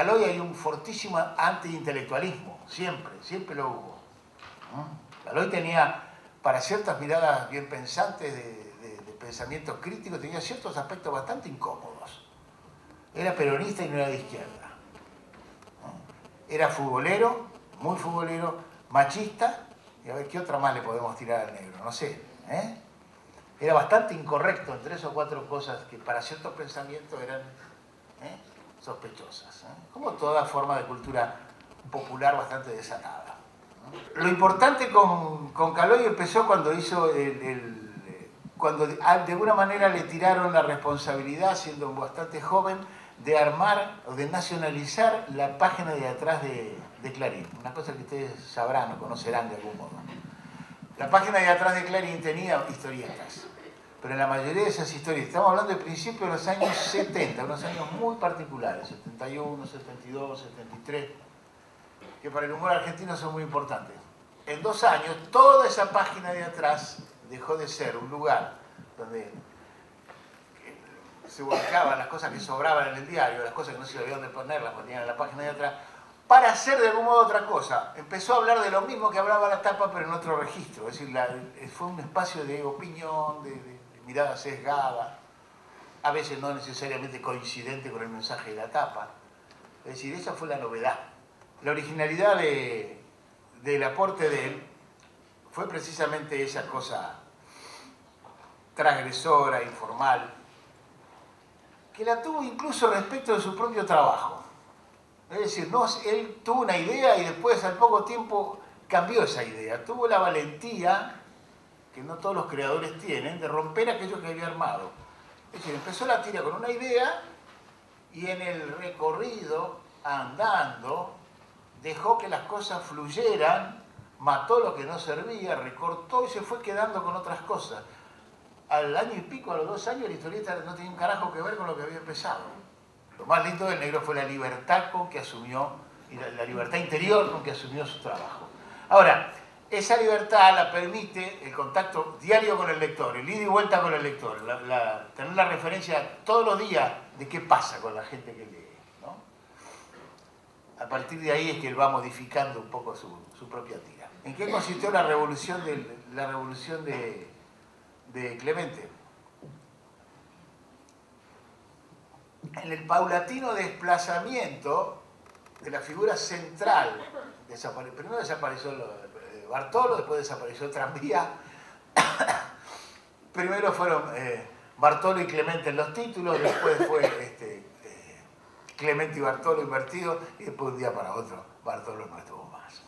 Caloi hay un fortísimo anti-intelectualismo, siempre lo hubo. Caloi tenía, para ciertas miradas bien pensantes de pensamiento crítico, tenía ciertos aspectos bastante incómodos. Era peronista y no era de izquierda. Era futbolero, muy futbolero, machista, y a ver qué otra más le podemos tirar al negro, no sé. Era bastante incorrecto en 3 o 4 cosas que para ciertos pensamientos eran sospechosas. Como toda forma de cultura popular bastante desatada. Lo importante con Caloi empezó cuando hizo cuando de alguna manera le tiraron la responsabilidad, siendo bastante joven, de armar o de nacionalizar la página de atrás de Clarín. Una cosa que ustedes sabrán o conocerán de algún modo. La página de atrás de Clarín tenía historietas, pero en la mayoría de esas historietas, estamos hablando de principios de los años 70, unos años muy particulares, 71, 72, 73, que para el humor argentino son muy importantes. En 2 años, toda esa página de atrás dejó de ser un lugar donde se volcaban las cosas que sobraban en el diario, las cosas que no se sabían dónde poner, las ponían en la página de atrás, para hacer de algún modo otra cosa. Empezó a hablar de lo mismo que hablaba la tapa, pero en otro registro. Es decir, fue un espacio de opinión, de mirada sesgada, a veces no necesariamente coincidente con el mensaje de la tapa. Es decir, esa fue la novedad. La originalidad del aporte de él fue precisamente esa cosa transgresora, informal, que la tuvo incluso respecto de su propio trabajo. Es decir, él tuvo una idea y después al poco tiempo cambió esa idea. Tuvo la valentía, que no todos los creadores tienen, de romper aquello que había armado. Es decir, empezó la tira con una idea y en el recorrido, andando, dejó que las cosas fluyeran, mató lo que no servía, recortó y se fue quedando con otras cosas. Al año y pico, a los 2 años, la historieta no tenía un carajo que ver con lo que había empezado. Lo más lindo del negro fue la libertad con que asumió, y la libertad interior con que asumió su trabajo. Ahora, esa libertad la permite el contacto diario con el lector, el ida y vuelta con el lector, tener la referencia todos los días de qué pasa con la gente que lee, ¿no? A partir de ahí es que él va modificando un poco su propia tira. ¿En qué consistió la revolución de Clemente? En el paulatino desplazamiento de la figura central. Primero desapareció Bartolo, después desapareció el tranvía. Primero fueron Bartolo y Clemente en los títulos, después fue Clemente y Bartolo invertidos, y después de un día para otro Bartolo no estuvo más.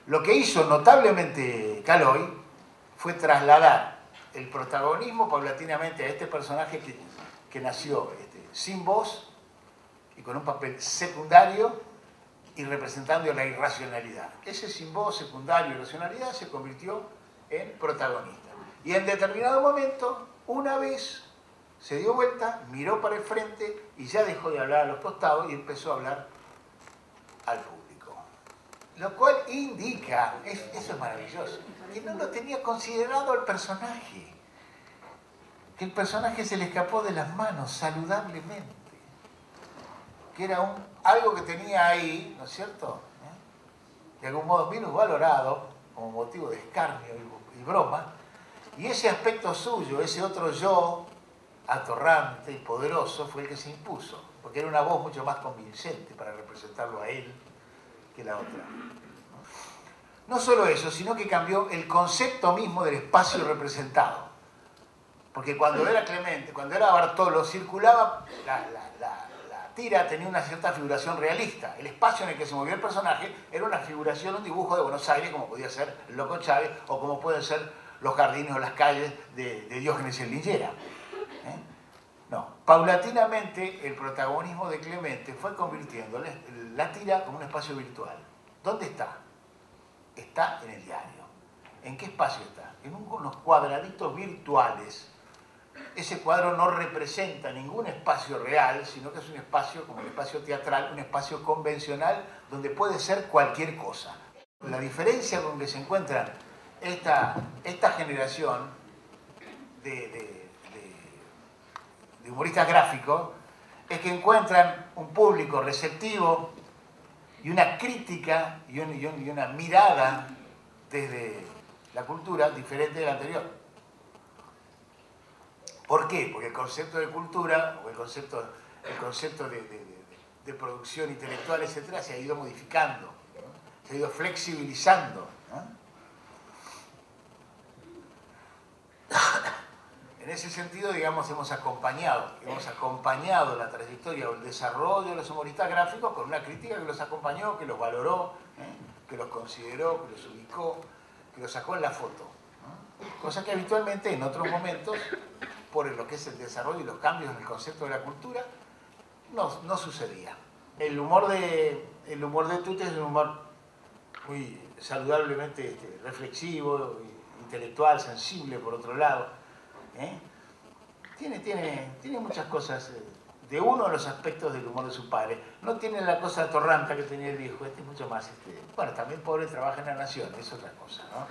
Lo que hizo notablemente Caloi fue trasladar el protagonismo paulatinamente a este personaje que nació sin voz y con un papel secundario y representando la irracionalidad. Ese sin voz, secundario y racionalidad se convirtió en protagonista. Y en determinado momento, una vez se dio vuelta, miró para el frente y ya dejó de hablar a los costados y empezó a hablar al público. Lo cual indica, eso es maravilloso, que no lo tenía considerado el personaje. Que el personaje se le escapó de las manos saludablemente. Que era algo que tenía ahí, ¿no es cierto? De algún modo minusvalorado, como motivo de escarnio y broma. Y ese aspecto suyo, ese otro yo, atorrante y poderoso, fue el que se impuso. Porque era una voz mucho más convincente para representarlo a él que la otra. No solo eso, sino que cambió el concepto mismo del espacio representado. Porque cuando era Clemente, cuando era Bartolo, circulaba, la tira tenía una cierta figuración realista. El espacio en el que se movía el personaje era una figuración, un dibujo de Buenos Aires, como podía ser el Loco Chávez, o como pueden ser los jardines o las calles de Diógenes en Lillera. No, paulatinamente el protagonismo de Clemente fue convirtiendo la tira como un espacio virtual. ¿Dónde está? Está en el diario. ¿En qué espacio está? En unos cuadraditos virtuales. Ese cuadro no representa ningún espacio real, sino que es un espacio, como el espacio teatral, un espacio convencional donde puede ser cualquier cosa. La diferencia con que se encuentran esta generación de humoristas gráficos es que encuentran un público receptivo y una crítica y una mirada desde la cultura diferente de la anterior. ¿Por qué? Porque el concepto de cultura o el concepto de producción intelectual, etcétera, se ha ido modificando, ¿no? Se ha ido flexibilizando, ¿no? En ese sentido, digamos, hemos acompañado la trayectoria o el desarrollo de los humoristas gráficos con una crítica que los acompañó, que los valoró, que los consideró, que los ubicó, que los sacó en la foto, ¿no? Cosa que habitualmente en otros momentos, por lo que es el desarrollo y los cambios en el concepto de la cultura, no sucedía. El humor de Tute es un humor muy saludablemente reflexivo, intelectual, sensible por otro lado. Tiene muchas cosas de uno de los aspectos del humor de su padre. No tiene la cosa torranta que tenía el viejo, este es mucho más. Bueno, también pobre trabaja en la Nación, es otra cosa, ¿no?